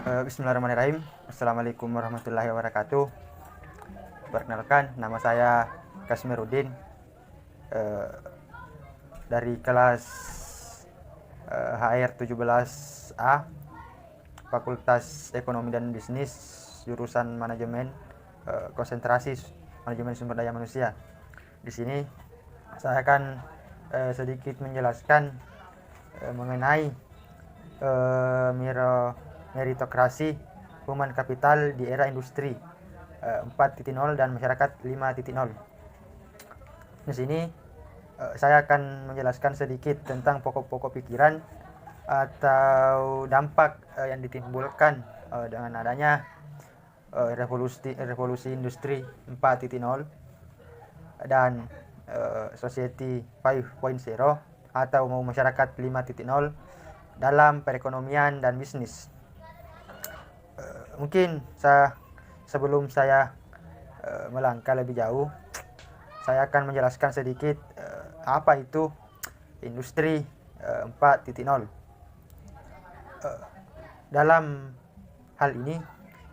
Bismillahirrahmanirrahim. Assalamualaikum warahmatullahi wabarakatuh. Perkenalkan, nama saya Kasmiruddin, eh, dari kelas HR 17A, Fakultas Ekonomi dan Bisnis, jurusan Manajemen, konsentrasi Manajemen Sumber Daya Manusia. Di sini saya akan sedikit menjelaskan mengenai meritokrasi human capital di era industri 4.0 dan masyarakat 5.0. Di sini saya akan menjelaskan sedikit tentang pokok-pokok pikiran atau dampak yang ditimbulkan dengan adanya revolusi industri 4.0 dan society 5.0 atau masyarakat 5.0 dalam perekonomian dan bisnis. Mungkin sebelum saya melangkah lebih jauh, saya akan menjelaskan sedikit apa itu industri 4.0. Dalam hal ini,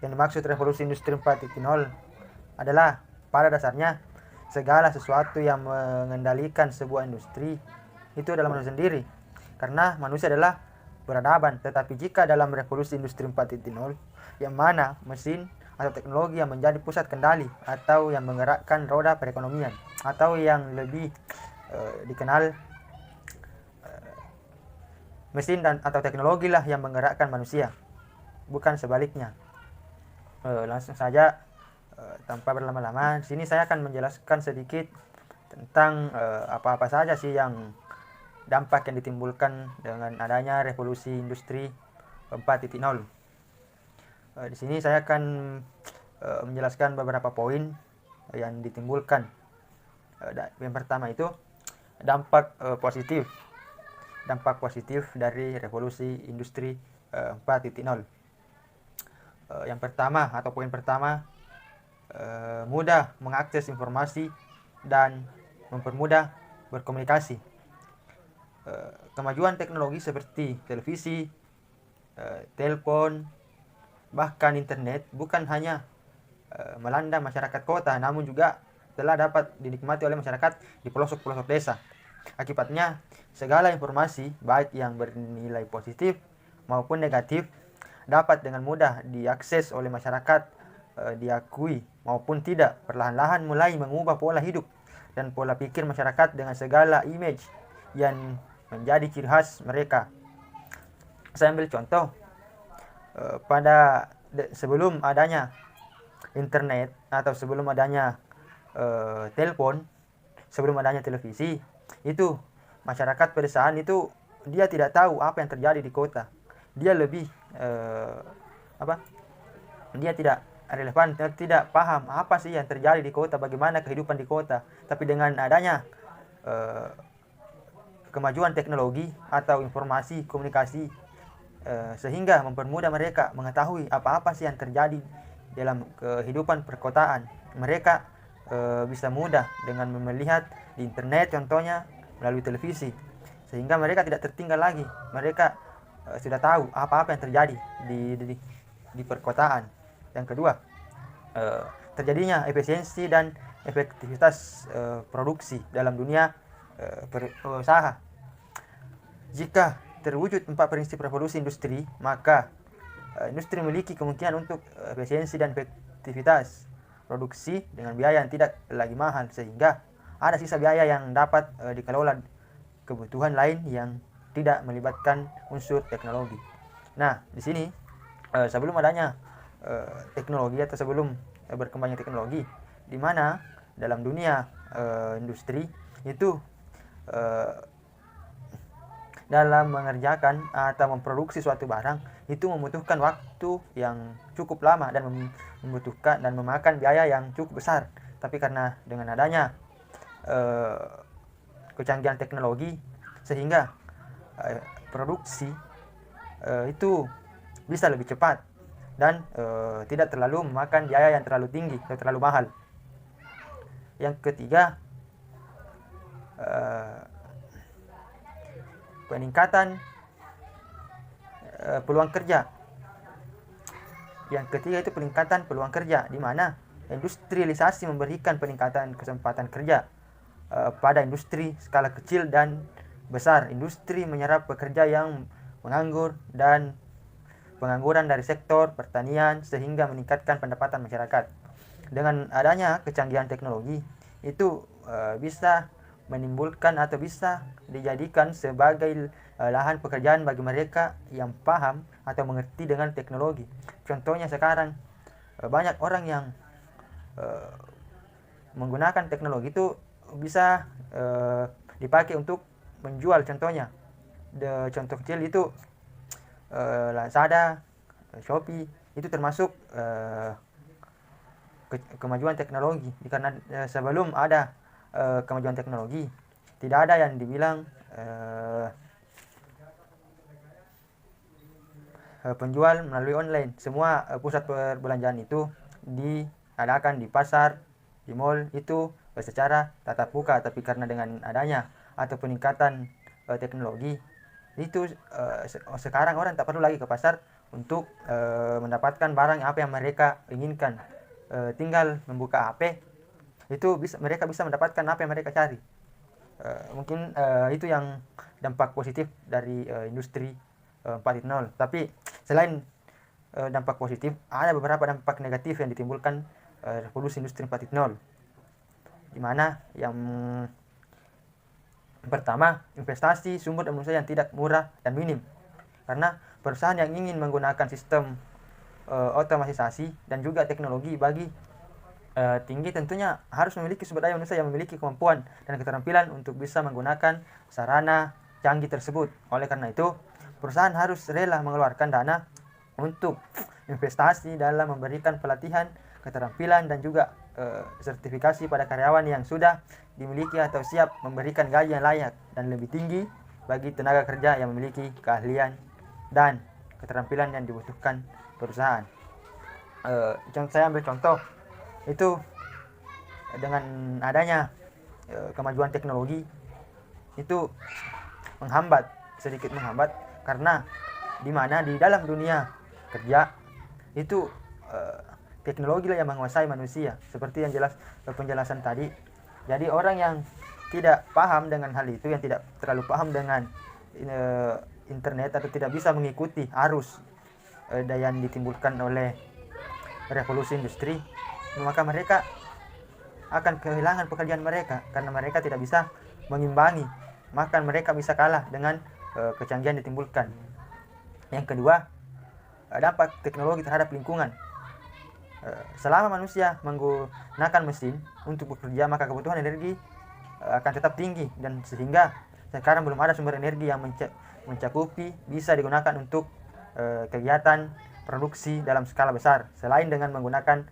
yang dimaksud revolusi industri 4.0 adalah pada dasarnya segala sesuatu yang mengendalikan sebuah industri itu adalah manusia sendiri, karena manusia adalah peradaban. Tetapi jika dalam revolusi industri 4.0, yang mana mesin atau teknologi yang menjadi pusat kendali atau yang menggerakkan roda perekonomian, atau yang lebih dikenal mesin atau teknologi lah yang menggerakkan manusia, bukan sebaliknya. Langsung saja tanpa berlama-lama, di sini saya akan menjelaskan sedikit tentang apa-apa saja sih yang dampak yang ditimbulkan dengan adanya revolusi industri 4.0. Di sini saya akan menjelaskan beberapa poin yang ditimbulkan. Yang pertama itu dampak positif. Dampak positif dari revolusi industri 4.0. Yang pertama atau poin pertama, mudah mengakses informasi dan mempermudah berkomunikasi. Kemajuan teknologi seperti televisi, telepon, bahkan internet bukan hanya melanda masyarakat kota, namun juga telah dapat dinikmati oleh masyarakat di pelosok-pelosok desa. Akibatnya, segala informasi baik yang bernilai positif maupun negatif dapat dengan mudah diakses oleh masyarakat, diakui maupun tidak, perlahan-lahan mulai mengubah pola hidup dan pola pikir masyarakat dengan segala image yang menjadi ciri khas mereka. Saya ambil contoh, sebelum adanya internet atau sebelum adanya telepon, sebelum adanya televisi, itu masyarakat pedesaan itu dia tidak tahu apa yang terjadi di kota. Dia lebih dia tidak relevan, tidak paham apa sih yang terjadi di kota, bagaimana kehidupan di kota. Tapi dengan adanya kemajuan teknologi atau informasi komunikasi, sehingga mempermudah mereka mengetahui apa-apa sih yang terjadi dalam kehidupan perkotaan. Mereka bisa mudah dengan melihat di internet contohnya, melalui televisi, sehingga mereka tidak tertinggal lagi. Mereka sudah tahu apa-apa yang terjadi di perkotaan. Yang kedua, terjadinya efisiensi dan efektivitas produksi dalam dunia usaha. Jika terwujud 4 prinsip revolusi industri, maka industri memiliki kemungkinan untuk efisiensi dan efektivitas produksi dengan biaya yang tidak lagi mahal, sehingga ada sisa biaya yang dapat dikelola kebutuhan lain yang tidak melibatkan unsur teknologi. Nah, di sini sebelum adanya teknologi atau sebelum berkembangnya teknologi, di mana dalam dunia industri itu dalam mengerjakan atau memproduksi suatu barang itu membutuhkan waktu yang cukup lama dan membutuhkan dan memakan biaya yang cukup besar. Tapi karena dengan adanya kecanggihan teknologi, sehingga produksi itu bisa lebih cepat dan tidak terlalu memakan biaya yang terlalu tinggi atau terlalu mahal. Yang ketiga, peningkatan peluang kerja. Yang ketiga itu peningkatan peluang kerja, di mana industrialisasi memberikan peningkatan kesempatan kerja pada industri skala kecil dan besar. Industri menyerap pekerja yang menganggur dan pengangguran dari sektor pertanian sehingga meningkatkan pendapatan masyarakat. Dengan adanya kecanggihan teknologi itu bisa menimbulkan atau bisa dijadikan sebagai lahan pekerjaan bagi mereka yang paham atau mengerti dengan teknologi. Contohnya sekarang banyak orang yang menggunakan teknologi itu bisa dipakai untuk menjual. Contohnya contoh kecil itu Lazada, Shopee, itu termasuk kemajuan teknologi, karena sebelum ada kemajuan teknologi tidak ada yang dibilang penjual melalui online. Semua pusat perbelanjaan itu diadakan di pasar, di mall itu secara tatap muka. Tapi karena dengan adanya atau peningkatan teknologi itu sekarang orang tak perlu lagi ke pasar untuk mendapatkan barang apa yang mereka inginkan. Tinggal membuka HP itu mereka bisa mendapatkan apa yang mereka cari. Mungkin itu yang dampak positif dari industri 4.0. Tapi selain dampak positif, ada beberapa dampak negatif yang ditimbulkan revolusi industri 4.0, di mana yang pertama, investasi sumber daya manusia yang tidak murah dan minim. Karena perusahaan yang ingin menggunakan sistem otomatisasi dan juga teknologi bagi tinggi tentunya harus memiliki sumber daya manusia yang memiliki kemampuan dan keterampilan untuk bisa menggunakan sarana canggih tersebut. Oleh karena itu, perusahaan harus rela mengeluarkan dana untuk investasi dalam memberikan pelatihan, keterampilan, dan juga sertifikasi pada karyawan yang sudah dimiliki atau siap memberikan gaji yang layak dan lebih tinggi bagi tenaga kerja yang memiliki keahlian dan keterampilan yang dibutuhkan perusahaan. Saya ambil contoh itu dengan adanya kemajuan teknologi itu sedikit menghambat, karena di mana di dalam dunia kerja itu teknologi lah yang menguasai manusia, seperti yang jelas penjelasan tadi. Jadi orang yang tidak paham dengan hal itu, yang tidak terlalu paham dengan internet atau tidak bisa mengikuti arus yang ditimbulkan oleh revolusi industri, maka mereka akan kehilangan pekerjaan mereka karena mereka tidak bisa mengimbangi, maka mereka bisa kalah dengan kecanggihan ditimbulkan. Yang kedua, dampak teknologi terhadap lingkungan. Selama manusia menggunakan mesin untuk bekerja, maka kebutuhan energi akan tetap tinggi, dan sehingga sekarang belum ada sumber energi yang mencakupi bisa digunakan untuk kegiatan produksi dalam skala besar selain dengan menggunakan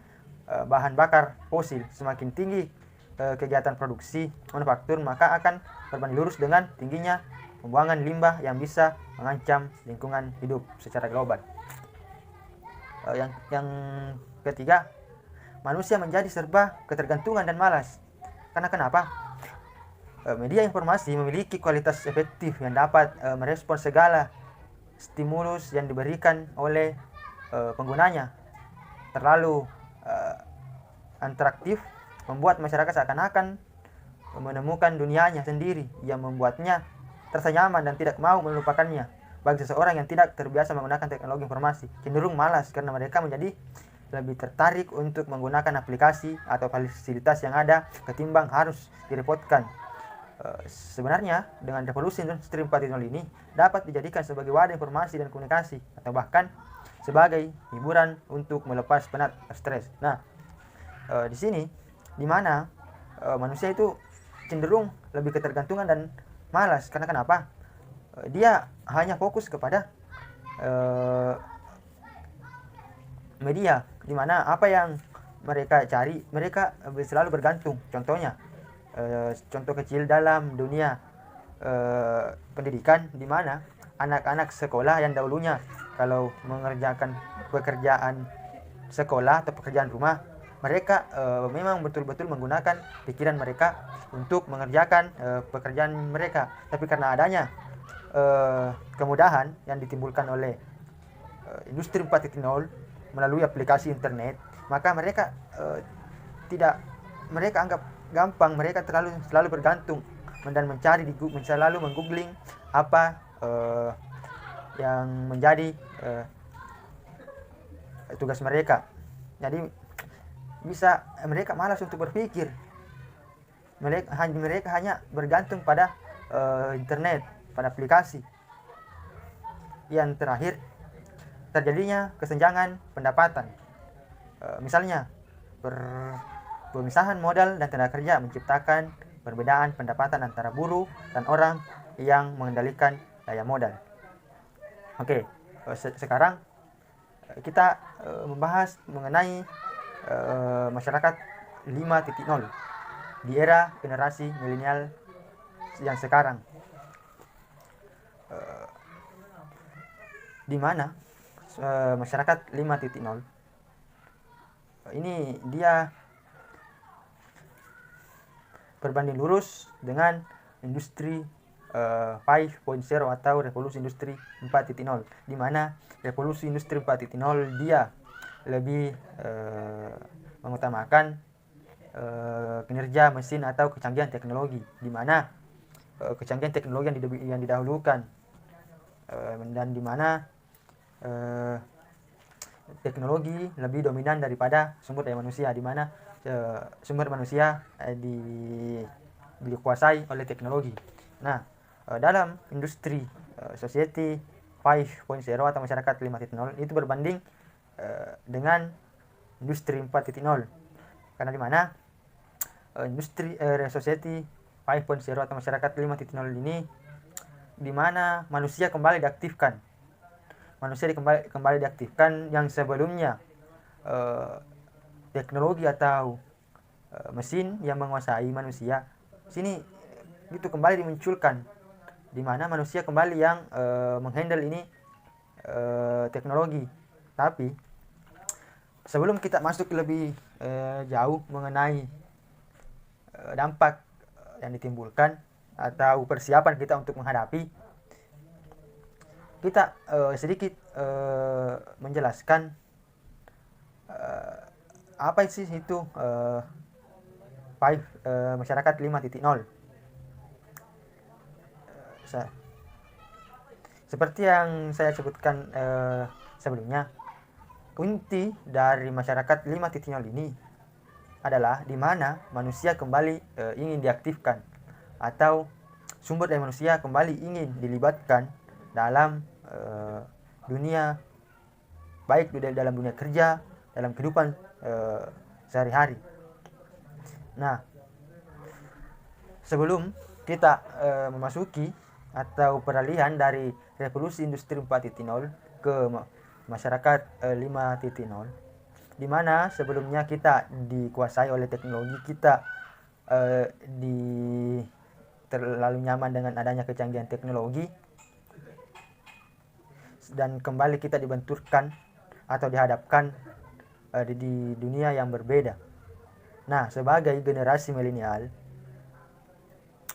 bahan bakar fosil. Semakin tinggi kegiatan produksi manufaktur, maka akan berbanding lurus dengan tingginya pembuangan limbah yang bisa mengancam lingkungan hidup secara global. Yang ketiga, manusia menjadi serba ketergantungan dan malas. Karena kenapa? Media informasi memiliki kualitas efektif yang dapat merespon segala stimulus yang diberikan oleh penggunanya. Terlalu interaktif membuat masyarakat seakan-akan menemukan dunianya sendiri, yang membuatnya terasa nyaman dan tidak mau melupakannya. Bagi seseorang yang tidak terbiasa menggunakan teknologi informasi, cenderung malas karena mereka menjadi lebih tertarik untuk menggunakan aplikasi atau fasilitas yang ada ketimbang harus direpotkan. Sebenarnya dengan revolusi industri 4.0 ini dapat dijadikan sebagai wadah informasi dan komunikasi, atau bahkan sebagai hiburan untuk melepas penat stres. Nah, di sini di mana manusia itu cenderung lebih ketergantungan dan malas. Karena kenapa? Dia hanya fokus kepada media, di mana apa yang mereka cari, mereka selalu bergantung. Contohnya, contoh kecil dalam dunia pendidikan, di mana anak-anak sekolah yang dahulunya kalau mengerjakan pekerjaan sekolah atau pekerjaan rumah, mereka memang betul-betul menggunakan pikiran mereka untuk mengerjakan pekerjaan mereka. Tapi karena adanya kemudahan yang ditimbulkan oleh industri 4.0, melalui aplikasi internet, maka mereka tidak mereka anggap gampang, mereka selalu bergantung dan mencari selalu menggoogling apa yang menjadi tugas mereka. Jadi mereka malas untuk berpikir. Mereka hanya bergantung pada internet, pada aplikasi. Yang terakhir, terjadinya kesenjangan pendapatan. Misalnya pemisahan modal dan tenaga kerja menciptakan perbedaan pendapatan antara buruh dan orang yang mengendalikan daya modal. Oke, sekarang kita membahas mengenai masyarakat 5.0 di era generasi milenial yang sekarang, di mana masyarakat 5.0 ini dia berbanding lurus dengan industri 5.0 atau revolusi industri 4.0, di mana revolusi industri 4.0 dia lebih mengutamakan kinerja mesin atau kecanggihan teknologi, di mana kecanggihan teknologi yang didahulukan, dan di mana teknologi lebih dominan daripada sumber daya manusia, di mana sumber manusia dikuasai oleh teknologi. Nah, dalam industri society 5.0 atau masyarakat 5.0 itu berbanding dengan industri 4.0, karena di mana industri society 5.0 atau masyarakat 5.0 ini di mana manusia kembali diaktifkan. Kembali diaktifkan yang sebelumnya teknologi atau mesin yang menguasai manusia. Sini itu kembali dimunculkan, di mana manusia kembali yang menghandle ini teknologi. Tapi sebelum kita masuk lebih jauh mengenai dampak yang ditimbulkan atau persiapan kita untuk menghadapi, kita sedikit menjelaskan apa sih itu masyarakat 5.0. Seperti yang saya sebutkan sebelumnya, kunci dari masyarakat 5.0 ini adalah di mana manusia kembali ingin diaktifkan, atau sumber daya manusia kembali ingin dilibatkan dalam dunia, baik dalam dunia kerja, dalam kehidupan sehari-hari. Nah, sebelum kita memasuki atau peralihan dari revolusi industri 4.0 ke masyarakat 5.0, di mana sebelumnya kita dikuasai oleh teknologi, kita terlalu nyaman dengan adanya kecanggihan teknologi, dan kembali kita dibenturkan atau dihadapkan di dunia yang berbeda. Nah, sebagai generasi milenial,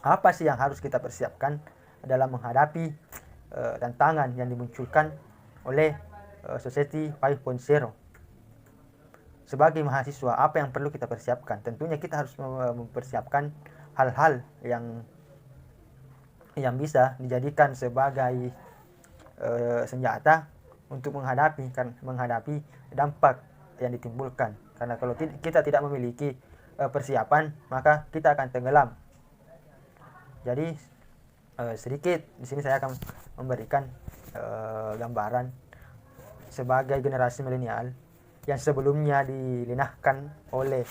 apa sih yang harus kita persiapkan dalam menghadapi tantangan yang dimunculkan oleh society 5.0? Sebagai mahasiswa, apa yang perlu kita persiapkan? Tentunya kita harus mempersiapkan hal-hal yang bisa dijadikan sebagai senjata untuk menghadapi dampak yang ditimbulkan. Karena kalau kita tidak memiliki persiapan, maka kita akan tenggelam. Jadi sedikit di sini saya akan memberikan gambaran sebagai generasi milenial yang sebelumnya dilinahkan oleh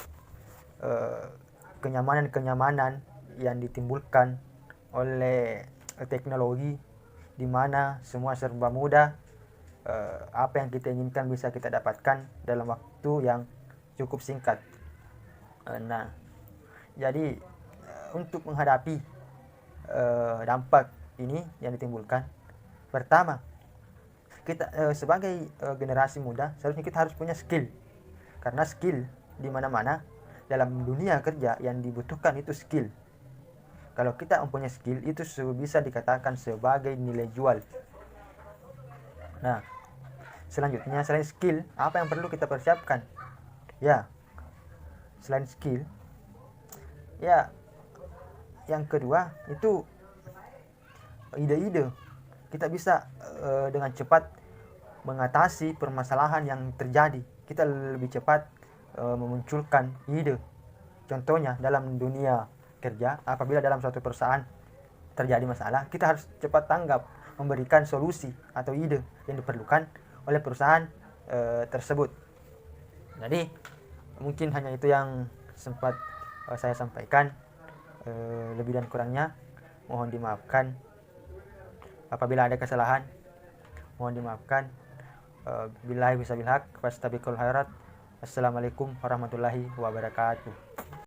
kenyamanan-kenyamanan yang ditimbulkan oleh teknologi, di mana semua serba mudah, apa yang kita inginkan bisa kita dapatkan dalam waktu yang cukup singkat. Nah, jadi untuk menghadapi dampak ini yang ditimbulkan, pertama, kita sebagai generasi muda seharusnya kita harus punya skill, karena skill di mana-mana dalam dunia kerja yang dibutuhkan itu skill. Kalau kita mempunyai skill, itu bisa dikatakan sebagai nilai jual. Nah, Selanjutnya, selain skill, apa yang perlu kita persiapkan? Ya, selain skill, ya yang kedua itu ide-ide. Kita bisa dengan cepat mengatasi permasalahan yang terjadi. Kita lebih cepat memunculkan ide. Contohnya dalam dunia kerja, apabila dalam suatu perusahaan terjadi masalah, kita harus cepat tanggap, memberikan solusi atau ide yang diperlukan oleh perusahaan tersebut. Jadi mungkin hanya itu yang sempat saya sampaikan. Lebih dan kurangnya mohon dimaafkan. Apabila ada kesalahan, mohon dimaafkan. Billahi bisabil haq, fastabiqul khairat. Assalamualaikum warahmatullahi wabarakatuh.